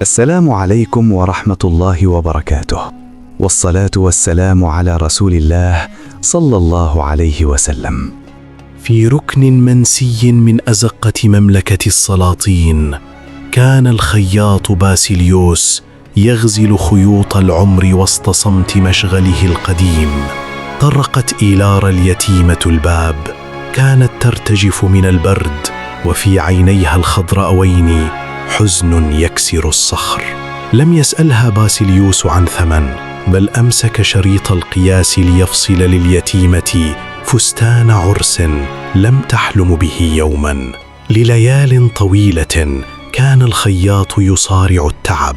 السلام عليكم ورحمة الله وبركاته، والصلاة والسلام على رسول الله صلى الله عليه وسلم. في ركن منسي من أزقة مملكة السلاطين، كان الخياط باسيليوس يغزل خيوط العمر وسط صمت مشغله القديم. طرقت إيلارا اليتيمة الباب، كانت ترتجف من البرد، وفي عينيها الخضراوين حزن يكسر الصخر. لم يسألها باسيليوس عن ثمن، بل أمسك شريط القياس ليفصل لليتيمة فستان عرس لم تحلم به يوما. لليال طويلة كان الخياط يصارع التعب،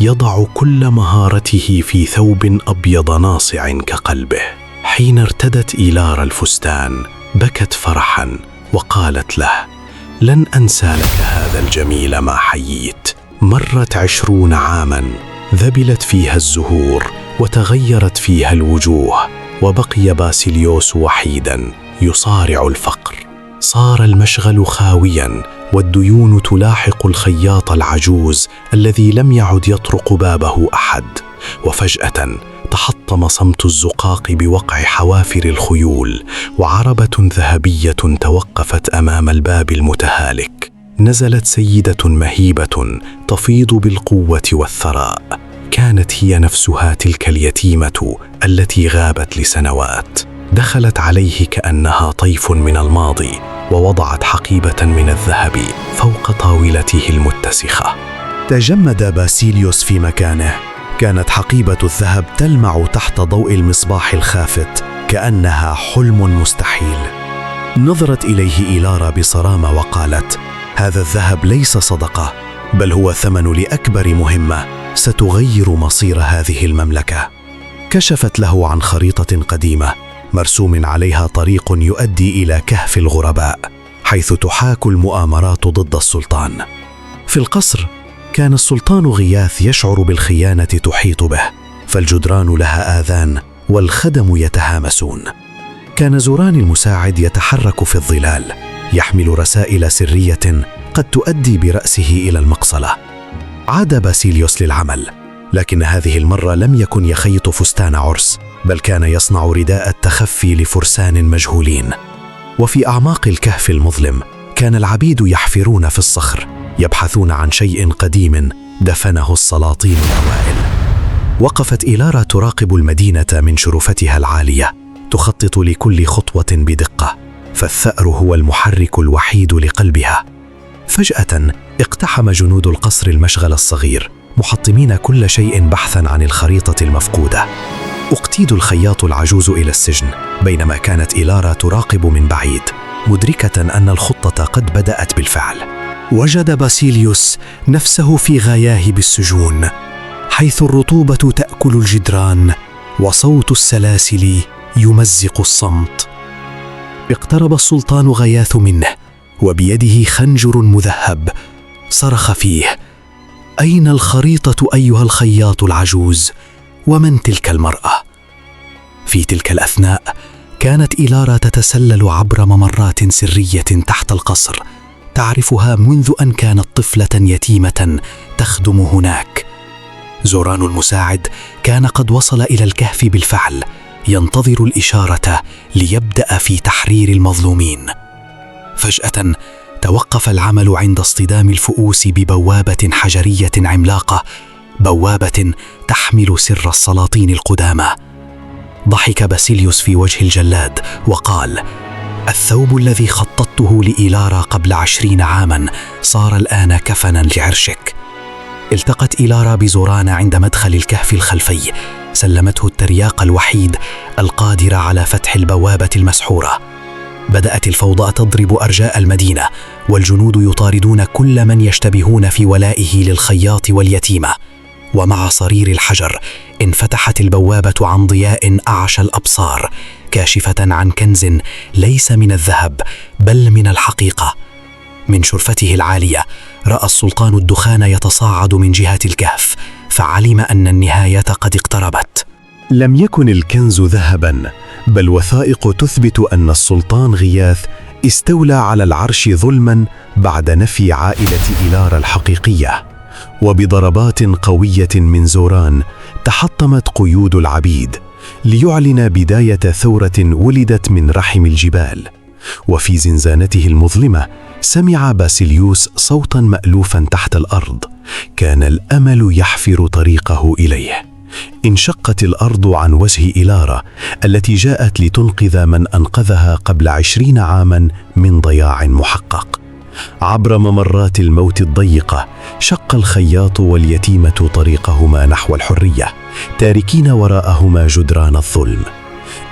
يضع كل مهارته في ثوب أبيض ناصع كقلبه. حين ارتدت إيلارا الفستان بكت فرحا وقالت له: لن أنسى لك هذا الجميل ما حييت. مرت 20 عاما، ذبلت فيها الزهور وتغيرت فيها الوجوه، وبقي باسيليوس وحيدا يصارع الفقر. صار المشغل خاويا، والديون تلاحق الخياط العجوز الذي لم يعد يطرق بابه أحد. وفجأة تحطم صمت الزقاق بوقع حوافر الخيول، وعربة ذهبية توقفت أمام الباب المتهالك. نزلت سيدة مهيبة تفيض بالقوة والثراء، كانت هي نفسها تلك اليتيمة التي غابت لسنوات. دخلت عليه كأنها طيف من الماضي، ووضعت حقيبة من الذهب فوق طاولته المتسخة. تجمد باسيليوس في مكانه، كانت حقيبة الذهب تلمع تحت ضوء المصباح الخافت كأنها حلم مستحيل. نظرت إليه إيلارا بصرامة وقالت: هذا الذهب ليس صدقة، بل هو ثمن لأكبر مهمة ستغير مصير هذه المملكة. كشفت له عن خريطة قديمة مرسوم عليها طريق يؤدي إلى كهف الغرباء، حيث تحاك المؤامرات ضد السلطان. في القصر كان السلطان غياث يشعر بالخيانة تحيط به، فالجدران لها آذان والخدم يتهامسون. كان زوران المساعد يتحرك في الظلال، يحمل رسائل سرية قد تؤدي برأسه إلى المقصلة. عاد باسيليوس للعمل، لكن هذه المرة لم يكن يخيط فستان عرس، بل كان يصنع رداء التخفي لفرسان مجهولين. وفي أعماق الكهف المظلم كان العبيد يحفرون في الصخر، يبحثون عن شيء قديم دفنه السلاطين الأوائل. وقفت إيلارا تراقب المدينة من شرفتها العالية، تخطط لكل خطوة بدقة، فالثأر هو المحرك الوحيد لقلبها. فجأة اقتحم جنود القصر المشغل الصغير، محطمين كل شيء بحثا عن الخريطة المفقودة. اقتيد الخياط العجوز إلى السجن، بينما كانت إيلارا تراقب من بعيد، مدركة أن الخطة قد بدأت بالفعل. وجد باسيليوس نفسه في غياهب السجون، حيث الرطوبة تأكل الجدران وصوت السلاسل يمزق الصمت. اقترب السلطان غياث منه وبيده خنجر مذهب، صرخ فيه: أين الخريطة أيها الخياط العجوز؟ ومن تلك المرأة؟ في تلك الأثناء كانت إيلارا تتسلل عبر ممرات سرية تحت القصر، تعرفها منذ أن كانت طفلة يتيمة تخدم هناك. زوران المساعد كان قد وصل إلى الكهف بالفعل، ينتظر الإشارة ليبدأ في تحرير المظلومين. فجأة توقف العمل عند اصطدام الفؤوس ببوابة حجرية عملاقة، بوابة تحمل سر السلاطين القدامى. ضحك باسيليوس في وجه الجلاد وقال: الثوب الذي خططته لإيلارا قبل 20 عاما صار الآن كفنا لعرشك. التقت إيلارا بزوران عند مدخل الكهف الخلفي، سلمته الترياق الوحيد القادر على فتح البوابة المسحورة. بدأت الفوضى تضرب أرجاء المدينة، والجنود يطاردون كل من يشتبهون في ولائه للخياط واليتيمة. ومع صرير الحجر انفتحت البوابة عن ضياء أعشى الأبصار، كاشفة عن كنز ليس من الذهب بل من الحقيقة. من شرفته العالية رأى السلطان الدخان يتصاعد من جهة الكهف، فعلم أن النهاية قد اقتربت. لم يكن الكنز ذهبا، بل وثائق تثبت أن السلطان غياث استولى على العرش ظلما بعد نفي عائلة إيلارا الحقيقية. وبضربات قوية من زوران تحطمت قيود العبيد ليعلن بداية ثورة ولدت من رحم الجبال. وفي زنزانته المظلمة سمع باسيليوس صوتا مألوفا تحت الأرض، كان الأمل يحفر طريقه إليه. انشقت الأرض عن وجه إيلارا التي جاءت لتنقذ من أنقذها قبل 20 عاما من ضياع محقق. عبر ممرات الموت الضيقة شق الخياط واليتيمة طريقهما نحو الحرية، تاركين وراءهما جدران الظلم.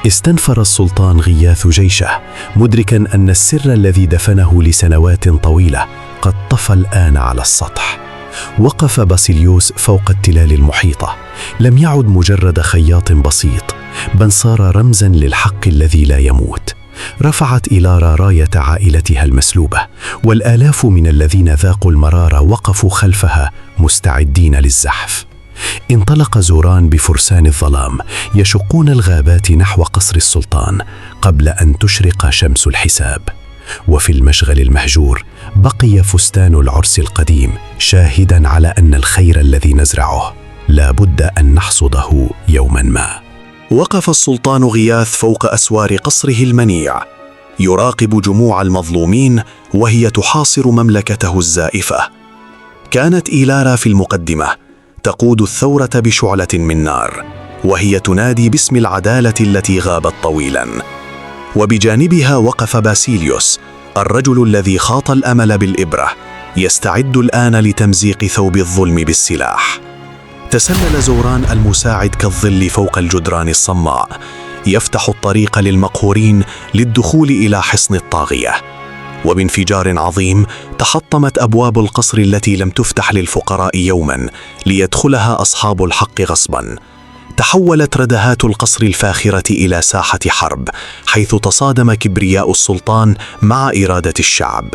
استنفر السلطان غياث جيشه، مدركا أن السر الذي دفنه لسنوات طويلة قد طفى الآن على السطح. وقف باسيليوس فوق التلال المحيطة، لم يعد مجرد خياط بسيط، بل صار رمزا للحق الذي لا يموت. رفعت إيلارا راية عائلتها المسلوبة، والآلاف من الذين ذاقوا المرار وقفوا خلفها مستعدين للزحف. انطلق زوران بفرسان الظلام يشقون الغابات نحو قصر السلطان قبل أن تشرق شمس الحساب. وفي المشغل المهجور بقي فستان العرس القديم شاهدا على أن الخير الذي نزرعه لا بد أن نحصده يوما ما. وقف السلطان غياث فوق أسوار قصره المنيع، يراقب جموع المظلومين وهي تحاصر مملكته الزائفة. كانت إيلارا في المقدمة تقود الثورة بشعلة من نار، وهي تنادي باسم العدالة التي غابت طويلا. وبجانبها وقف باسيليوس، الرجل الذي خاط الأمل بالإبرة، يستعد الآن لتمزيق ثوب الظلم بالسلاح. تسلل زوران المساعد كالظل فوق الجدران الصماء، يفتح الطريق للمقهورين للدخول إلى حصن الطاغية. وبانفجار عظيم تحطمت أبواب القصر التي لم تفتح للفقراء يوما ليدخلها أصحاب الحق غصبا. تحولت ردهات القصر الفاخرة إلى ساحة حرب، حيث تصادم كبرياء السلطان مع إرادة الشعب.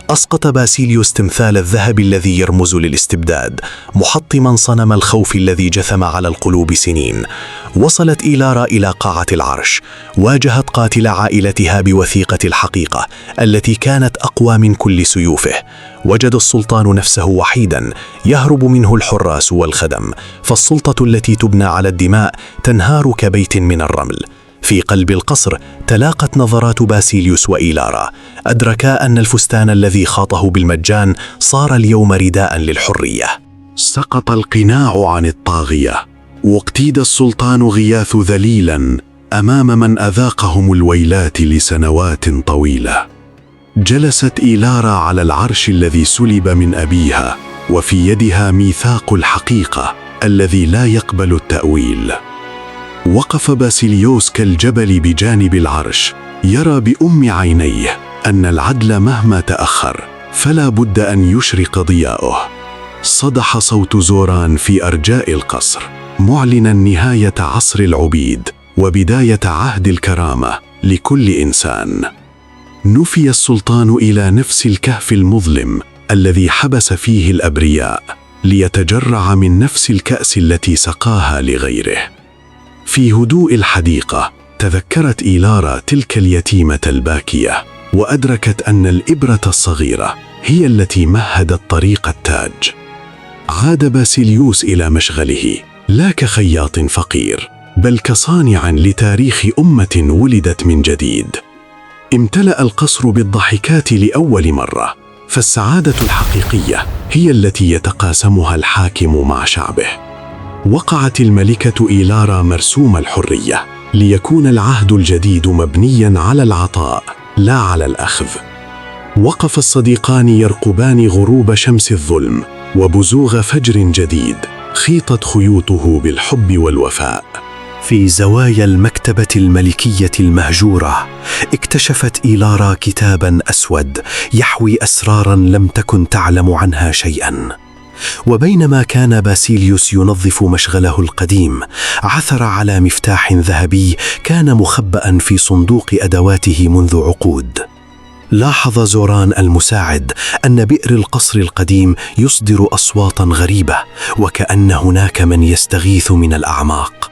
أسقط باسيليوس تمثال الذهب الذي يرمز للاستبداد، محطما صنم الخوف الذي جثم على القلوب سنين. وصلت إيلارا إلى قاعة العرش، واجهت قاتل عائلتها بوثيقة الحقيقة التي كانت أقوى من كل سيوفه. وجد السلطان نفسه وحيدا يهرب منه الحراس والخدم، فالسلطة التي تبنى على الدماء تنهار كبيت من الرمل. في قلب القصر تلاقت نظرات باسيليوس وإيلارا، أدركا أن الفستان الذي خاطه بالمجان صار اليوم رداء للحرية. سقط القناع عن الطاغية، واقتيد السلطان غياث ذليلا أمام من أذاقهم الويلات لسنوات طويلة. جلست إيلارا على العرش الذي سلب من أبيها، وفي يدها ميثاق الحقيقة الذي لا يقبل التأويل. وقف باسيليوس كالجبل بجانب العرش، يرى بأم عينيه أن العدل مهما تأخر فلا بد أن يشرق ضياؤه. صدح صوت زوران في أرجاء القصر، معلنا نهاية عصر العبيد وبداية عهد الكرامة لكل إنسان. نفي السلطان إلى نفس الكهف المظلم الذي حبس فيه الأبرياء، ليتجرع من نفس الكأس التي سقاها لغيره. في هدوء الحديقة تذكرت إيلارا تلك اليتيمة الباكية، وأدركت أن الإبرة الصغيرة هي التي مهدت طريق التاج. عاد باسيليوس إلى مشغله، لا كخياط فقير، بل كصانع لتاريخ أمة ولدت من جديد. امتلأ القصر بالضحكات لأول مرة، فالسعادة الحقيقية هي التي يتقاسمها الحاكم مع شعبه. وقعت الملكة إيلارا مرسوم الحرية، ليكون العهد الجديد مبنياً على العطاء لا على الأخذ. وقف الصديقان يرقبان غروب شمس الظلم وبزوغ فجر جديد خيطت خيوطه بالحب والوفاء. في زوايا المكتبة الملكية المهجورة اكتشفت إيلارا كتاباً أسود يحوي أسراراً لم تكن تعلم عنها شيئاً. وبينما كان باسيليوس ينظف مشغله القديم، عثر على مفتاح ذهبي كان مخبأ في صندوق أدواته منذ عقود. لاحظ زوران المساعد أن بئر القصر القديم يصدر أصواتاً غريبة، وكأن هناك من يستغيث من الأعماق.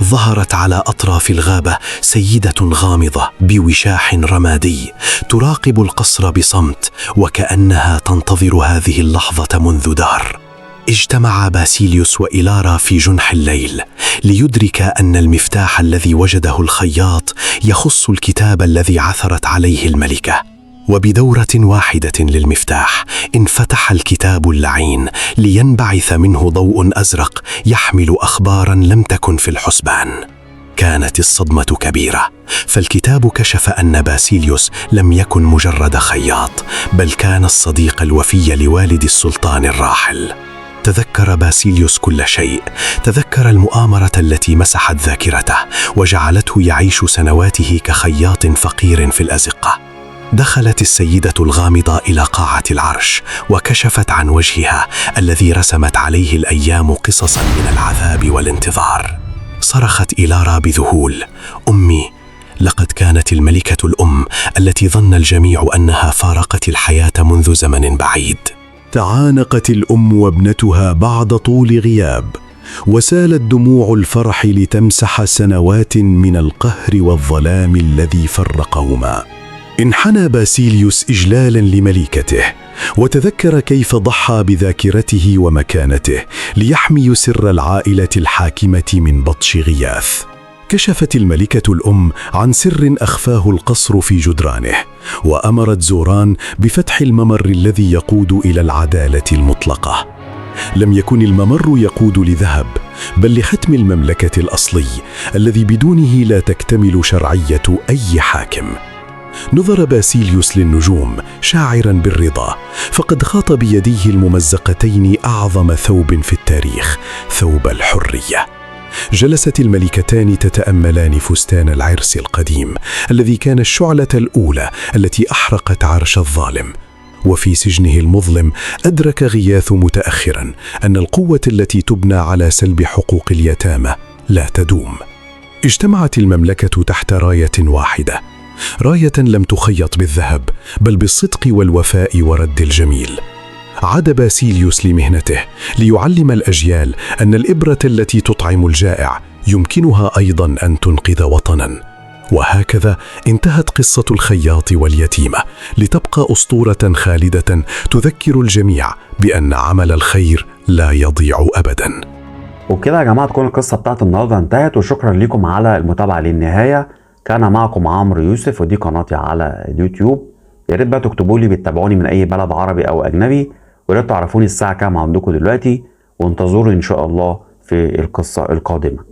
ظهرت على أطراف الغابة سيدة غامضة بوشاح رمادي تراقب القصر بصمت، وكأنها تنتظر هذه اللحظة منذ دهر. اجتمع باسيليوس وإيلارا في جنح الليل ليدرك أن المفتاح الذي وجده الخياط يخص الكتاب الذي عثرت عليه الملكة. وبدورة واحدة للمفتاح انفتح الكتاب اللعين لينبعث منه ضوء أزرق يحمل أخباراً لم تكن في الحسبان. كانت الصدمة كبيرة، فالكتاب كشف أن باسيليوس لم يكن مجرد خياط، بل كان الصديق الوفي لوالد السلطان الراحل. تذكر باسيليوس كل شيء، تذكر المؤامرة التي مسحت ذاكرته وجعلته يعيش سنواته كخياط فقير في الأزقة. دخلت السيدة الغامضة إلى قاعة العرش وكشفت عن وجهها الذي رسمت عليه الأيام قصصاً من العذاب والانتظار. صرخت إيلارا بذهول: أمي! لقد كانت الملكة الأم التي ظن الجميع أنها فارقت الحياة منذ زمن بعيد. تعانقت الأم وابنتها بعد طول غياب، وسالت دموع الفرح لتمسح سنوات من القهر والظلام الذي فرقهما. انحنى باسيليوس إجلالاً لملكته، وتذكر كيف ضحى بذاكرته ومكانته ليحمي سر العائلة الحاكمة من بطش غياث. كشفت الملكة الأم عن سر أخفاه القصر في جدرانه، وأمرت زوران بفتح الممر الذي يقود إلى العدالة المطلقة. لم يكن الممر يقود لذهب، بل لختم المملكة الأصلي الذي بدونه لا تكتمل شرعية أي حاكم. نظر باسيليوس للنجوم شاعراً بالرضا، فقد خاط بيديه الممزقتين أعظم ثوب في التاريخ، ثوب الحرية. جلست الملكتان تتأملان فستان العرس القديم الذي كان الشعلة الأولى التي أحرقت عرش الظالم. وفي سجنه المظلم أدرك غياث متأخراً أن القوة التي تبنى على سلب حقوق اليتامى لا تدوم. اجتمعت المملكة تحت راية واحدة، راية لم تخيط بالذهب، بل بالصدق والوفاء ورد الجميل. عاد باسيليوس لمهنته ليعلم الأجيال أن الإبرة التي تطعم الجائع يمكنها أيضاً أن تنقذ وطناً. وهكذا انتهت قصة الخياط واليتيمة، لتبقى أسطورة خالدة تذكر الجميع بأن عمل الخير لا يضيع أبداً. وبكده يا جماعة تكون القصة بتاعت النهاردة انتهت، وشكرا لكم على المتابعة للنهاية. كان معكم عمرو يوسف، ودي قناتي على اليوتيوب. يا ريت بقى تكتبوا لي بتتابعوني من أي بلد عربي أو أجنبي، ويا ريت تعرفوني الساعة كام عندكم دلوقتي، وانتظروا إن شاء الله في القصة القادمة.